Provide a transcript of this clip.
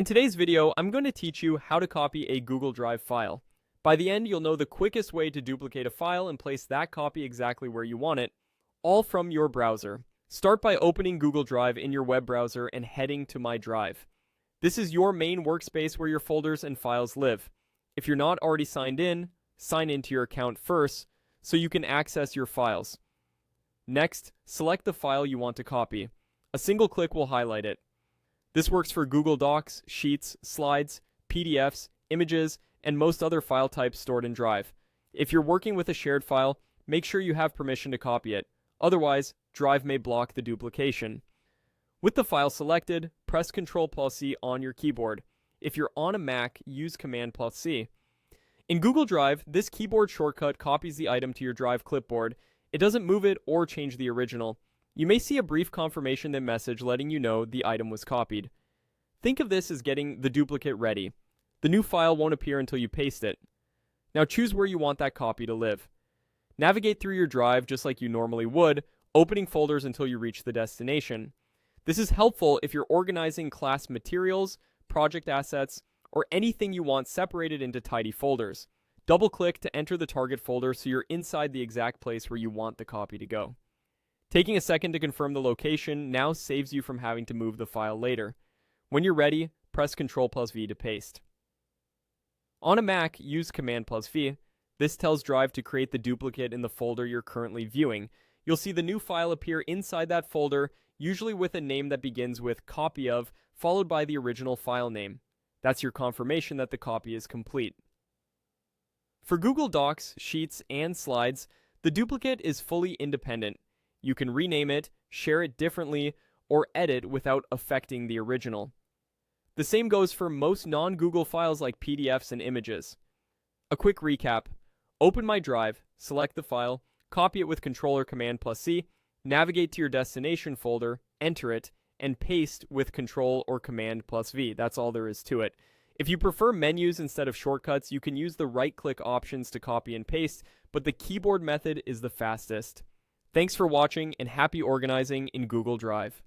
In today's video, I'm going to teach you how to copy a Google Drive file. By the end, you'll know the quickest way to duplicate a file and place that copy exactly where you want it, all from your browser. Start by opening Google Drive in your web browser and heading to My Drive. This is your main workspace where your folders and files live. If you're not already signed in, sign into your account first so you can access your files. Next, select the file you want to copy. A single click will highlight it. This works for Google Docs, Sheets, Slides, PDFs, images, and most other file types stored in Drive. If you're working with a shared file, make sure you have permission to copy it. Otherwise, Drive may block the duplication. With the file selected, press Ctrl+C on your keyboard. If you're on a Mac, use Command+C. In Google Drive, this keyboard shortcut copies the item to your Drive clipboard. It doesn't move it or change the original. You may see a brief confirmation message letting you know the item was copied. Think of this as getting the duplicate ready. The new file won't appear until you paste it. Now choose where you want that copy to live. Navigate through your Drive just like you normally would, opening folders until you reach the destination. This is helpful if you're organizing class materials, project assets, or anything you want separated into tidy folders. Double-click to enter the target folder so you're inside the exact place where you want the copy to go. Taking a second to confirm the location now saves you from having to move the file later. When you're ready, press Ctrl+V to paste. On a Mac, use Command+V. This tells Drive to create the duplicate in the folder you're currently viewing. You'll see the new file appear inside that folder, usually with a name that begins with copy of, followed by the original file name. That's your confirmation that the copy is complete. For Google Docs, Sheets, and Slides, the duplicate is fully independent. You can rename it, share it differently, or edit without affecting the original. The same goes for most non-Google files like PDFs and images. A quick recap. Open My Drive, select the file, copy it with Ctrl or Command+C, navigate to your destination folder, enter it, and paste with Ctrl or Command+V. That's all there is to it. If you prefer menus instead of shortcuts, you can use the right-click options to copy and paste, but the keyboard method is the fastest. Thanks for watching and happy organizing in Google Drive.